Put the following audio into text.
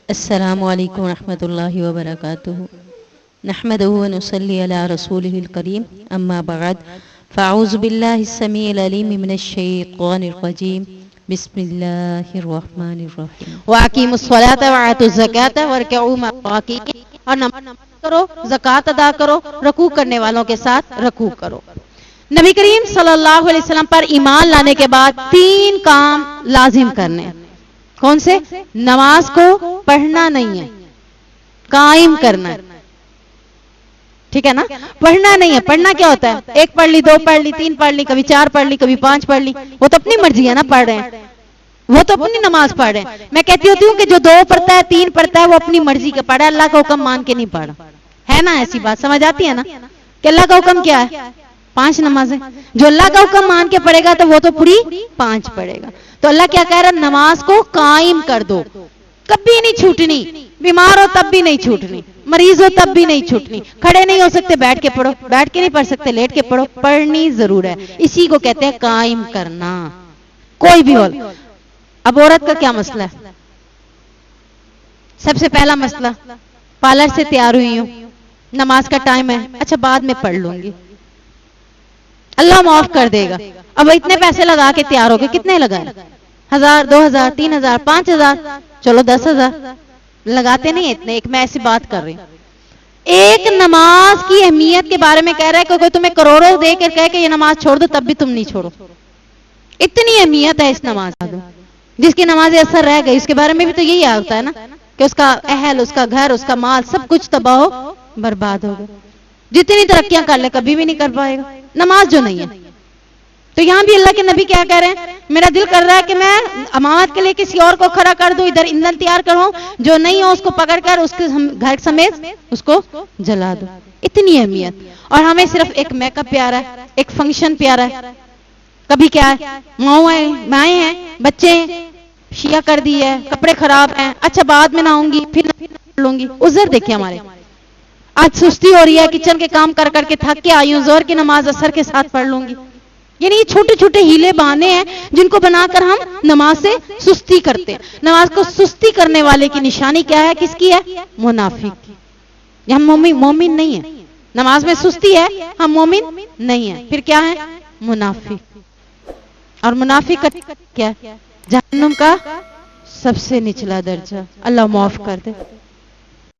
السلام علیکم ورحمۃ اللہ وبرکاتہ نحمدہ ونصلی علی رسولہ الکریم اما بعد فاعوذ باللہ السمیع العلیم من الشیطان الرجیم بسم اللہ الرحمن الرحیم وَأَقِيمُوا الصَّلَاةَ وَآتُوا الزَّكَاةَ وَارْكَعُوا مَعَ الرَّاكِعِينَ، اور نماز کرو، زکوٰۃ ادا کرو، رکوع کرنے والوں کے ساتھ رکوع کرو۔ نبی کریم صلی اللہ علیہ وسلم پر ایمان لانے کے بعد 3 کام لازم کرنے۔ کون سے؟ نماز کو پڑھنا نہیں ہے، قائم کرنا ہے، ٹھیک ہے نا؟ پڑھنا نہیں ہے۔ پڑھنا کیا ہوتا ہے؟ 1 پڑھ لی، 2 پڑھ لی، 3 پڑھ لی، کبھی 4 پڑھ لی، کبھی 5 پڑھ لی، وہ تو اپنی مرضی ہے نا، پڑھ رہے ہیں، وہ تو اپنی نماز پڑھ رہے ہیں۔ میں کہتی ہوتی ہوں کہ جو 2 پڑھتا ہے، 3 پڑھتا ہے، وہ اپنی مرضی کے پڑھا ہے، اللہ کا حکم مان کے نہیں پڑھا ہے نا؟ ایسی بات سمجھ آتی ہے نا کہ اللہ کا حکم کیا ہے؟ 5 نمازیں۔ جو اللہ کا حکم مان کے پڑھے گا تو وہ تو پوری 5 پڑھے گا۔ تو اللہ کیا کہہ رہا ہے؟ نماز کو قائم کر دو، کبھی نہیں چھوٹنی۔ بیمار ہو تب بھی نہیں چھوٹنی، مریض ہو تب بھی نہیں چھوٹنی، کھڑے نہیں ہو سکتے بیٹھ کے پڑھو، بیٹھ کے نہیں پڑھ سکتے لیٹ کے پڑھو، پڑھنی ضرور ہے۔ اسی کو کہتے ہیں قائم کرنا، کوئی بھی ہو۔ اب عورت کا کیا مسئلہ ہے؟ سب سے پہلا مسئلہ، پارلر سے تیار ہوئی ہوں، نماز کا ٹائم ہے، اچھا بعد میں پڑھ لوں گی، اللہ معاف کر دے گا۔ اب اتنے پیسے لگا کے تیار ہو گئے، کتنے لگائے؟ 1000 2000 3000 5000، چلو 10000 لگاتے نہیں اتنے۔ ایک میں ایسی بات کر رہی ہوں، ایک نماز کی اہمیت کے بارے میں کہہ رہا ہے کہ کوئی تمہیں کروڑوں دے کر کہے کہ یہ نماز چھوڑ دو تب بھی تم نہیں چھوڑو۔ اتنی اہمیت ہے اس نماز کی، جس کی نماز اثر رہ گئی اس کے بارے میں بھی تو یہی ہوتا ہے نا کہ اس کا اہل، اس کا گھر، اس کا مال سب کچھ تباہ و برباد ہو گیا۔ جتنی ترقیاں کر لے کبھی بھی نہیں کر پائے گا نماز جو نہیں ہے۔ تو یہاں بھی اللہ کے نبی کیا کہہ رہے ہیں؟ میرا دل کر رہا ہے کہ میں امامت کے لیے کسی اور کو کھڑا کر دوں، ادھر ایندھن تیار کروں، جو نہیں ہو اس کو پکڑ کر اس کے گھر سمیت اس کو جلا دو۔ اتنی اہمیت، اور ہمیں صرف ایک میک اپ پیارا ہے، ایک فنکشن پیارا ہے، کبھی کیا ہے مائیں ہیں، بچے ہیں، شیعہ کر دی ہے، کپڑے خراب ہیں، اچھا بعد میں نہ آؤں گی، پھر لوں گی۔ عذر دیکھیں ہمارے، آج سستی ہو رہی ہے، کچن کے کام کر کر کے تھک کے آئی ہوں، ظہر کی نماز اثر کے ساتھ پڑھ لوں گی۔ یعنی یہ چھوٹے چھوٹے ہیلے بہانے ہیں جن کو بنا کر ہم نماز سے سستی کرتے ہیں۔ نماز کو سستی کرنے والے کی نشانی کیا ہے؟ کس کی ہے؟ منافق کی۔ یہ ہم مومن نہیں ہیں، نماز میں سستی ہے، ہم مومن نہیں ہیں، پھر کیا ہے؟ منافق۔ اور منافق کیا ہے؟ جہنم کا سب سے نچلا درجہ، اللہ معاف کر دے۔